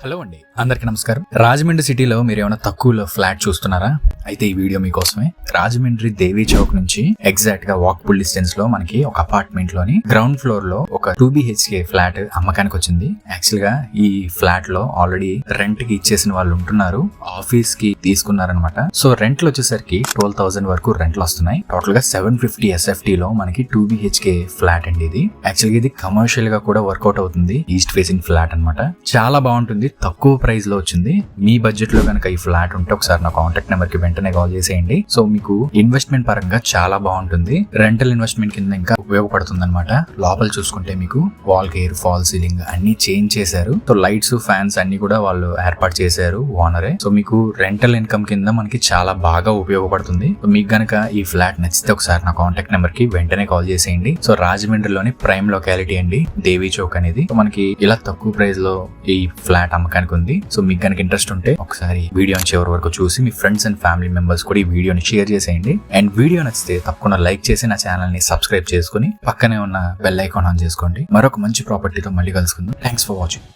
Hello అండి, అందరికి నమస్కారం. రాజమండ్రి సిటీలో మీరు ఏమైనా తక్కువలో ఫ్లాట్ చూస్తున్నారా? అయితే ఈ వీడియో మీకోసమే. రాజమండ్రి దేవీ చౌక్ నుంచి ఎగ్జాక్ట్ గా వాకబుల్ డిస్టెన్స్ లో మనకి ఒక అపార్ట్మెంట్ లోని గ్రౌండ్ ఫ్లోర్ లో ఒక 2 BHK ఫ్లాట్ అమ్మకానికి వచ్చింది. యాక్చువల్ గా ఈ ఫ్లాట్ లో ఆల్రెడీ రెంట్ కి ఇచ్చేసిన వాళ్ళు ఉంటున్నారు, ఆఫీస్ కి తీసుకున్నారనమాట. సో రెంట్లు వచ్చేసరికి 12,000 వరకు రెంట్లు వస్తున్నాయి. టోటల్ గా 750 SFT లో మనకి 2 BHK ఫ్లాట్ అండి. ఇది యాక్చువల్ గా ఇది కమర్షియల్ గా కూడా వర్కౌట్ అవుతుంది. ఈస్ట్ ఫేసింగ్ ఫ్లాట్ అనమాట. చాలా బాగుంటుంది, తక్కువ ప్రైస్ లో వచ్చింది. మీ బడ్జెట్ లో కనుక ఈ ఫ్లాట్ ఉంటే ఒకసారి నా కాంటాక్ట్ నెంబర్ కి వెంటనే కాల్ చేసేయండి. సో మీకు ఇన్వెస్ట్మెంట్ పరంగా చాలా బాగుంటుంది, రెంటల్ ఇన్వెస్ట్మెంట్ కింద ఇంకా ఉపయోగపడుతుంది అనమాట. లోపల చూసుకుంటే మీకు వాల్ కేర్, ఫాల్ సీలింగ్ అన్ని చేంజ్ చేశారు. సో లైట్స్, ఫ్యాన్స్ అన్ని కూడా వాళ్ళు ఏర్పాటు చేశారు ఓనరే. సో మీకు రెంటల్ ఇన్కమ్ కింద మనకి చాలా బాగా ఉపయోగపడుతుంది. సో మీకు గనక ఈ ఫ్లాట్ నచ్చితే ఒకసారి నా కాంటాక్ట్ నెంబర్ కి వెంటనే కాల్ చేసేయండి. సో రాజమండ్రిలోని ప్రైమ్ లొకాలిటీ అండి దేవీ చౌక్ అనేది. సో మనకి ఇలా తక్కువ ప్రైస్ లో ఈ ఫ్లాట్ అమ్మకానికి ఉంది. సో మీకు కనుక ఇంట్రెస్ట్ ఉంటే ఒకసారి వీడియోని చివరి వరకు చూసి మీ ఫ్రెండ్స్ అండ్ ఫ్యామిలీ మెంబర్స్ కూడా ఈ వీడియోని షేర్ చేసేయండి. అండ్ వీడియో నచ్చితే తప్పకుండా లైక్ చేసి నా ఛానల్ ని సబ్స్క్రైబ్ చేసుకుని పక్కనే ఉన్న బెల్ ఐకాన్ ఆన్ చేసుకోండి. మరొక మంచి ప్రాపర్టీతో మళ్ళీ కలుసుకుందాం. Thanks for watching.